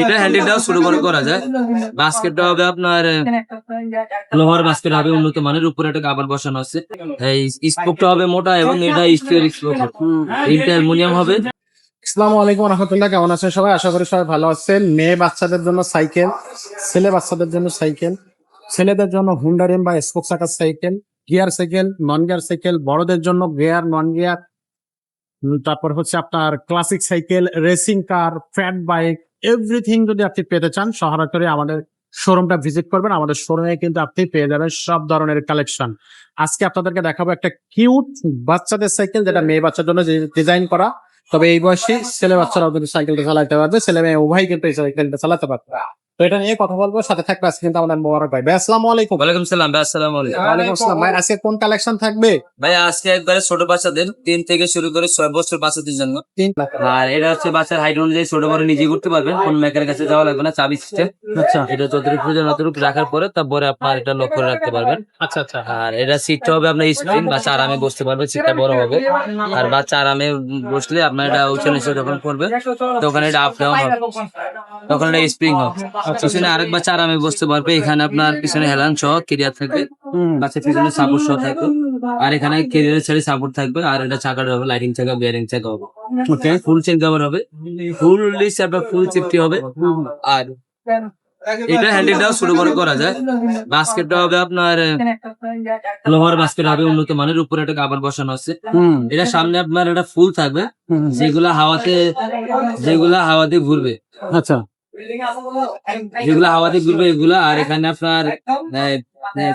এটা হ্যান্ডেলটাও ছোট বড় করা যায়। বাস্কেটটা হবে আপনার লোহার বাস্কেট হবে, উন্নত মানের, উপরে একটা কাভার বসানো আছে। এই স্পোকটা হবে মোটা এবং এটা স্টিলের স্পোক, এটা অ্যালুমিনিয়াম হবে। আসসালামু আলাইকুম রহমতুল্লাহ, কেমন আছেন সবাই? আশা করি সবাই ভালো আছেন। মেয়ে বাচ্চাদের জন্য সাইকেল, ছেলে বাচ্চাদের জন্য সাইকেল, ছেলেদের জন্য হুন্ডা রিম বা স্পোক চাকার cycle, gear cycle, non gear cycle, বড়দের জন্য গিয়ার নন গিয়ার, তারপর হচ্ছে আপনার classic cycle, racing car, fat bike, everything যদি আপনি পেতে চান সরাসরি আমাদের শোরুমটা ভিজিট করবেন। আমাদের শোরুমে কিন্তু আপনি পেয়ে যাবেন সব ধরনের কালেকশন। আজকে আপনাদেরকে দেখাবো একটা কিউট বাচ্চাদের সাইকেল, যেটা মেয়ে বাচ্চার জন্য ডিজাইন করা। তবে এই বয়সী ছেলে বাচ্চারাও কিন্তু সাইকেলটা চালাতে পারবে, ছেলে মেয়ে উভয় কিন্তু এই সাইকেলটা চালাতে পারবে। তো এটা নিয়ে কথা বলবো, সাথে থাকবে আজকে কিন্তু আমাদের মোবারক ভাই। ভাই আসসালামু আলাইকুম। ওয়ালাইকুম সালাম ভাই। আসসালামু আলাইকুম। ওয়ালাইকুম আসসালাম ভাই। আজকে কোন কালেকশন থাকবে ভাই আজকে একবারে ছোট বাচ্চাদের 3 থেকে শুরু করে 6 বছর বাচ্চাদের জন্য। আর এটা হচ্ছে বাচ্চার হাইট অনুযায়ী ছোট বড় নিজে করতে পারবেন, কোন মেকারের কাছে যাওয়া লাগবে না, চাবি সিস্টেম। আচ্ছা এটা যতটুকু প্রয়োজন ততটুকু রাখার পরে তারপরে আপনার এটা লক করে রাখতে পারবেন। আচ্ছা আচ্ছা আর এটা সিটটা হবে আপনার স্প্রিং, বাচ্চা আরামে বসতে পারবে, সিটটা বড় হবে। আর বাচ্চা আরামে বসলে আপনার এটা উঁচু নিচু যখন করবে তখন এটা আপ ডাউন হবে, তখন এটা স্প্রিং হবে। পিছনে আরেক বাচ্চা আরামে বসতে পারবে। এখানে আপনার পিছনে হেলান সহ কেরিয়ার থাকবে, বাচ্চা পিছনে সাপোর্ট সহ থাকবে। আর এখানে কেরিয়ারের সাইডে সাপোর্ট থাকবে। আর এটা চাকাটা হবে লাইটিং চাকা, বিয়ারিং চাকা হবে। ওকে, ফুল চেন কভার হবে, ফুল লিস আপনার ফুল সেফটি হবে। আর এটা হ্যান্ডেলটাও ছোট বড় করা যায়। বাস্কেটটা হবে আপনার লোহার বাস্কেট হবে, উন্নত মানের, উপরে একটা কাভার বসানো আছে। এটা সামনে আপনার একটা ফুল থাকবে, যেগুলা হাওয়াতে ঘুরবে। আচ্ছা যেগুলা হাওয়াতে ঘুরবে এগুলা। আর এখানে আপনার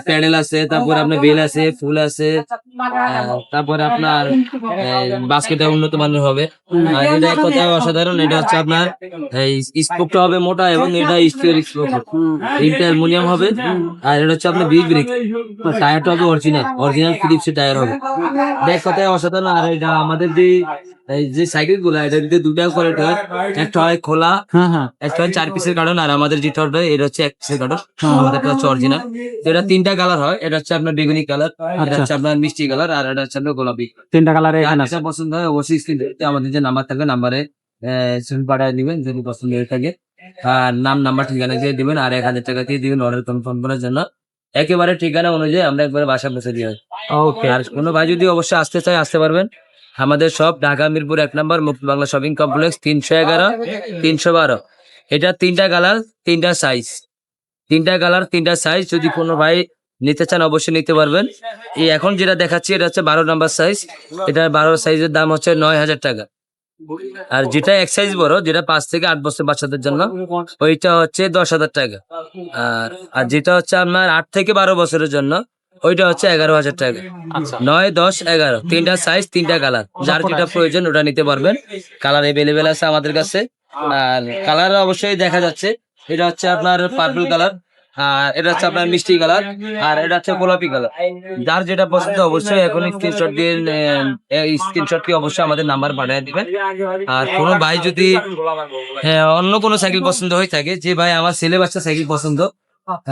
প্যাডেল আছে, তারপর আপনার বেল আছে, ফুল আছে, তারপরে আপনার বাস্কেটটা উন্নত মানের হবে। আর এটা এক কথায় অসাধারণ। এটা হচ্ছে আপনার স্পোকটা হবে মোটা এবং এটা স্টিলের স্পোক, এটা অ্যালুমিনিয়াম হবে। আর এটা হচ্ছে আপনার বিগ ব্রেক, টায়ারটা হবে অরিজিনাল ফিলিপসের টায়ার হবে। এটা এক কথায় অসাধারণ। আর এটা আমাদের যে সাইকেল গুলা, এটা দিতে দুটা করে হয়, একটা হয় খোলা, একটা হয় 4 পিসের কার্টন। আর আমাদের যেটা হবে এটা হচ্ছে 1 পিসের কার্টন, আমাদের হচ্ছে অরিজিনাল। এটা 3টা কালার হয়, এটা হচ্ছে আপনার বেগুনি কালার, এটা হচ্ছে আপনার মিষ্টি কালার, আর এটা হচ্ছে আপনার গোলাপি। 3টা কালারে এখানে আছে। যেটা পছন্দ হয় অবশ্যই স্ক্রিনে আমাদের যে নাম্বার থাকবে নাম্বারে ছবি পাঠিয়ে দিবেন যদি পছন্দ হয়ে থাকে। আর নাম নাম্বার ঠিকানা দিয়ে দিবেন, আর 1000 টাকা দিয়ে দিবেন অর্ডার কনফার্ম করার জন্য। একেবারে ঠিকানা অনুযায়ী আমরা একবারে বাসা পৌঁছে দিয়ে। ওকে, আর কোনো ভাই যদি অবশ্যই আসতে চায় আসতে পারবেন। আমাদের সব ঢাকা মিরপুর 1 নম্বর মুক্ত বাংলা শপিং কমপ্লেক্স, 311 312। এটা 3টা কালার 3টা সাইজ, 3টা কালার 3টা সাইজ। যদি কোনো ভাই নিতে চান অবশ্যই নিতে পারবেন। এই এখন যেটা দেখাচ্ছি এটা হচ্ছে 12 নাম্বার সাইজ। এটা 12 সাইজের দাম হচ্ছে 9000 টাকা। আর যেটা এক সাইজ বড়, যেটা 5 থেকে 8 বছর বাচ্চাদের জন্য, ওইটা হচ্ছে 10,000 টাকা। আর যেটা হচ্ছে আপনার 8 থেকে 12 বছরের জন্য, ওইটা হচ্ছে 11,000 টাকা। 9, 10, 11 3টা সাইজ 3টা কালার, যার যেটা প্রয়োজন ওটা নিতে পারবেন। কালার এভেলেবেল আছে আমাদের কাছে। আর কালার অবশ্যই দেখা যাচ্ছে, এটা হচ্ছে আপনার পার্পল কালার, আর এটা হচ্ছে আপনার মিষ্টি কালার, আর এটা হচ্ছে গোলাপি কালার। যার যেটা পছন্দ অবশ্যই এখন স্ক্রিনশট দিয়ে স্ক্রিনশট দিয়ে অবশ্যই আমাদের নাম্বার পাঠিয়ে দিবেন। আর কোনো ভাই যদি অন্য কোনো সাইকেল পছন্দ হয়ে থাকে, যে ভাই আমার ছেলে বাচ্চা সাইকেল পছন্দ,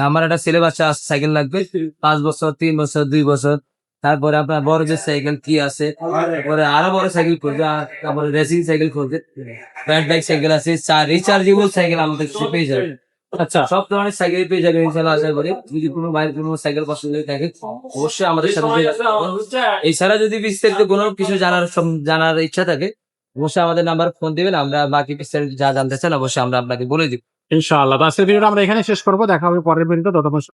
আমার একটা ছেলে বাচ্চা সাইকেল লাগবে, 5 বছর, 3 বছর, 2 বছর। তারপরে আপনার বড় যে সাইকেল কি আছে, তারপরে আরো বড় সাইকেল করবে, তারপরে রেসিং সাইকেল করবে, ফ্যাট বাইক সাইকেল আছে, রিচার্জেবল সাইকেল আমাদের কাছে পেয়ে যাবে। আচ্ছা সব ধরনের সাইকেল পেয়ে যাবেন ইনশাআল্লাহ। আশা করি যদি কোনো ভাইয়ের কোনো সাইকেল পছন্দ হয়ে থাকে অবশ্যই আমাদের সাথে যোগাযোগ করবেন। এছাড়া যদি বিস্তারিত কোনো কিছু জানার ইচ্ছা থাকে অবশ্যই আমাদের নাম্বার ফোন দিবেন, আমরা বাকি বিস্তারিত যা জানতে চান অবশ্যই আমরা আপনাকে বলে দিব। ইনশাআল্লাহ। তো আজকের ভিডিওটা আমরা এখানে শেষ করবো, দেখা হবে পরের ভিডিওতে। ততক্ষণ